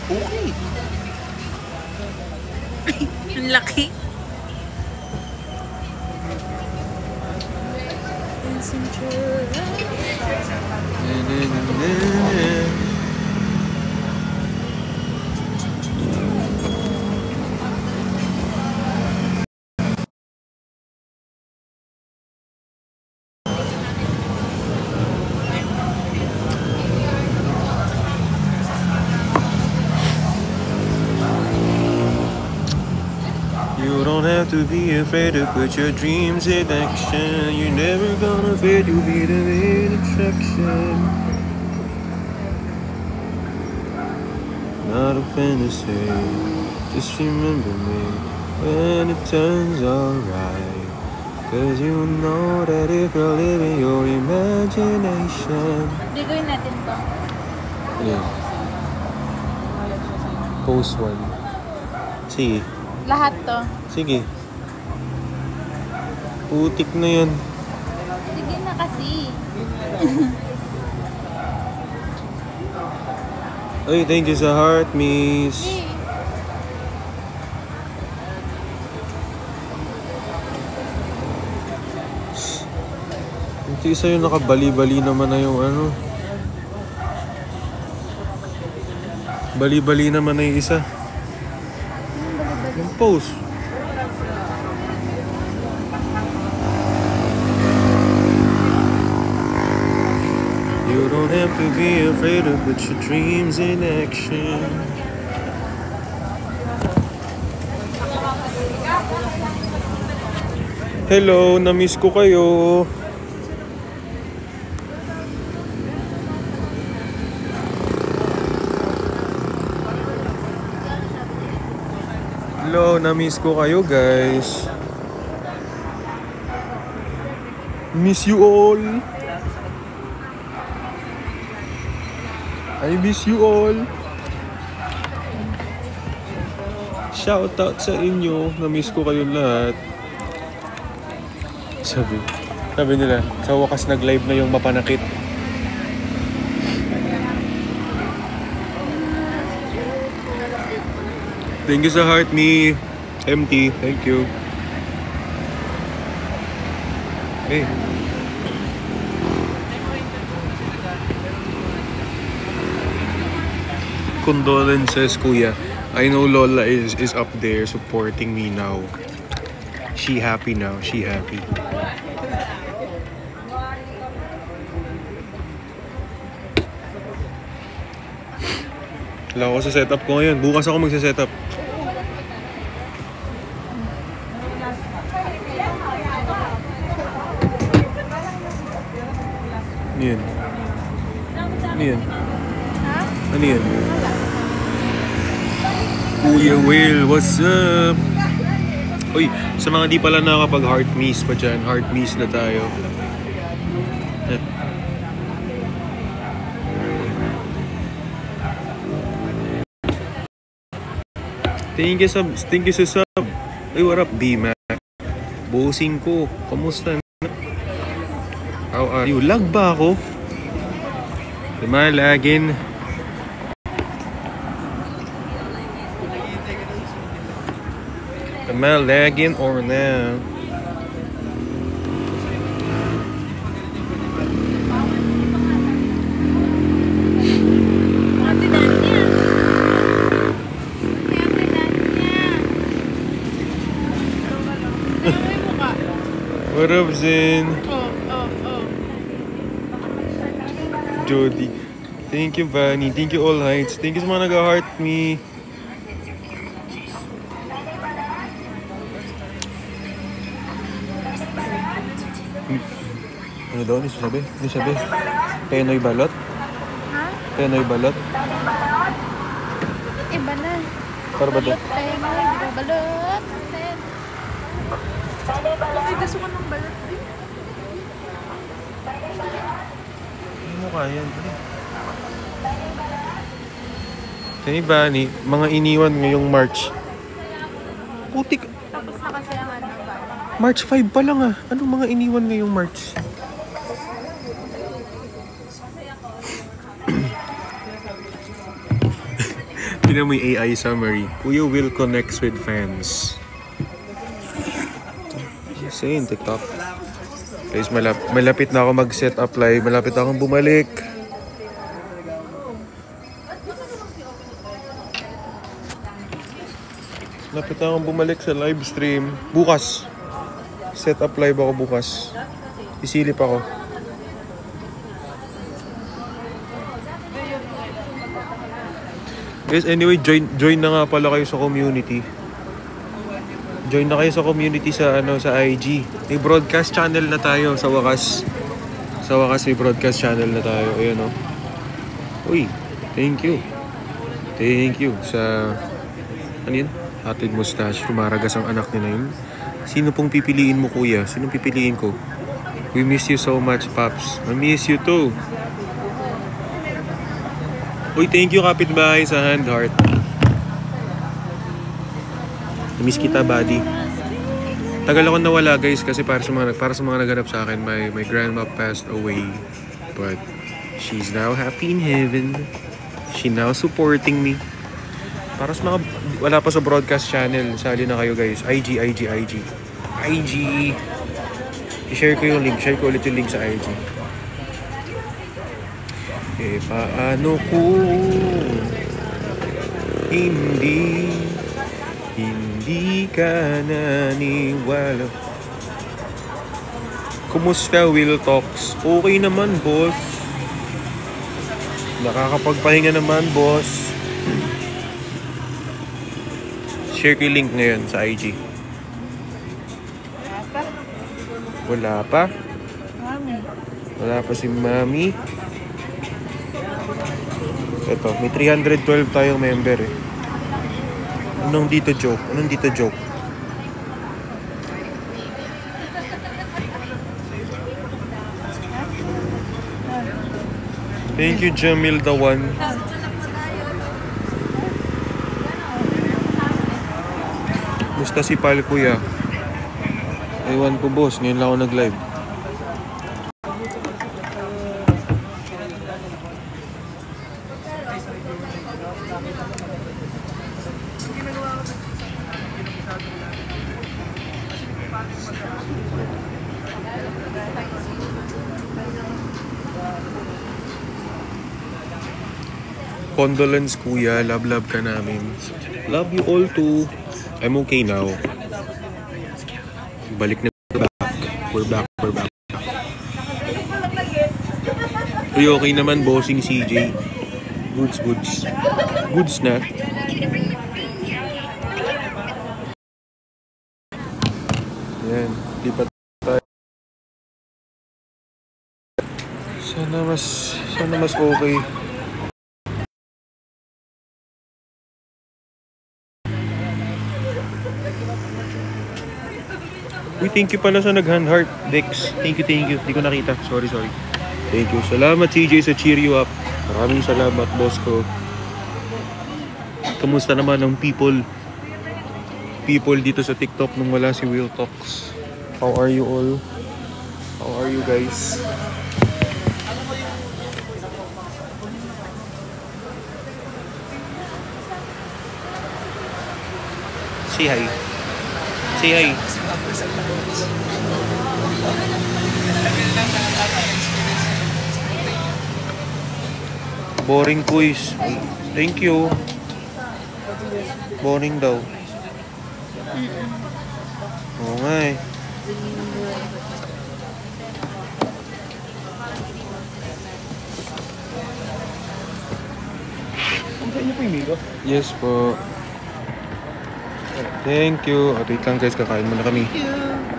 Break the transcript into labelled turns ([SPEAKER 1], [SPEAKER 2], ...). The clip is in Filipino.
[SPEAKER 1] Okay.
[SPEAKER 2] Ang laki.
[SPEAKER 1] You don't have to be afraid to put your dreams in action. You're never gonna fail to be the main attraction. Not a fantasy, just remember me when it turns alright. Cause you know that if you're living your imagination.
[SPEAKER 2] Gagawin natin to.
[SPEAKER 1] Yeah. Post one. Sige.
[SPEAKER 2] Lahat to.
[SPEAKER 1] Sige. Putik na yan.
[SPEAKER 2] Sige na kasi.
[SPEAKER 1] Ay, thank you sa heart, miss.
[SPEAKER 2] Hey.
[SPEAKER 1] Hindi sa'yo nakabali-bali naman na yung ano. Bali-bali naman na yung isa. Yung post. You don't have to be afraid to put your dreams in action. Hello, na-miss ko kayo. Hello, na-miss ko kayo guys. Miss you all. I miss you all. Shout out sa inyo. Na-miss ko kayo lahat. Sabi nila, sa wakas nag-live na yung mapanakit. Thank you sa heart me. MT, thank you. Hey. Condolences, kuya. I know Lola is up there supporting me now. She happy now. She happy. Wala ako sa setup ko ngayon. Bukas ako magsa-setup. Ano yan? Ano yan? Ano yan? Kuya Will, what's up? Uy, sa mga di pala nakakapag-heart miss pa dyan, heart miss na tayo. Thank you sa sub. Uy, what up, B-Mac? Bossing ko, kamusta na? How are you? Lag ba ako? Lumalagin. Am I lagging or now? What up, Zin? Jody. Thank you, Vanny. Thank you, All Heights. Thank you sa mga nag-heart me. Ano daw? Ano sabi? Ano sabi? Penoy balot?
[SPEAKER 2] Ha?
[SPEAKER 1] Penoy balot?
[SPEAKER 2] Iba na.
[SPEAKER 1] Para ba daw?
[SPEAKER 2] Penoy, balot. Ay, gusto ko ng balot.
[SPEAKER 1] Ano mukha yan? Kaya ba ni mga iniwan ngayong March? Putik.
[SPEAKER 2] Tapos na kasi ang ano.
[SPEAKER 1] March 5 pa lang ah. Anong mga iniwan ngayong March? Tignan mo yung AI summary. Kuya Will connects with fans. Insane, TikTok. Guys, malapit na ako mag-set up live. Malapit na akong bumalik. Malapit na akong bumalik sa live stream. Bukas. Set up live ako bukas. Isilip ako. Guys, anyway, join na nga pala kayo sa community. Join na kayo sa community sa sa IG. May broadcast channel na tayo sa wakas. Sa wakas may broadcast channel na tayo. Ayun oh. Uy, thank you. Thank you sa ano yun? Hatid mustache. Rumaragas ang anak nila yun. Sino pong pipiliin mo, kuya? Sinong pipiliin ko? We miss you so much, Paps. I miss you too. Uy, thank you kapitbahay sa hand heart. Miss kita, buddy. Tagal ako nawala, guys, kasi para sa mga naghanap sa akin, my grandma passed away. But she's now happy in heaven. She now supporting me. Para sa mga wala pa sa broadcast channel, sali na kayo, guys. IG. I-share ko yung link. Share ko ulit yung link sa IG. Paano kung hindi ka naniwala? Kumusta, Will Talks? Okay naman, boss. Nakakapagpahinga naman, boss. Share ko yung link ngayon sa IG. Wala pa? Wala pa si Mami. Ito, may 312 tayong member eh. Anong dito joke? Thank you, Jamil Dawan. Musta si Pal, kuya? Ewan ko, boss. Ngayon lang ako nag-live. Condolence, kuya. Love ka namin. Love you all too. I'm okay now. Balik na. We're back. Uy, okay naman, bossing CJ. Goods na. Yan. Lipat tayo. Sana mas okay. Uy, thank you pala sa nag-hand heart, Dex. Thank you. Hindi ko nakita. Sorry. Thank you. Salamat, CJ, sa cheer you up. Maraming salamat, boss ko. Kamusta naman ang people dito sa TikTok nung wala si Will Talks? How are you all? How are you guys? Say hi. Boring quiz. Thank you. Boring daw. Oo nga eh. Yes po. Thank you. Wait lang guys, kakain muna kami.
[SPEAKER 2] Thank you.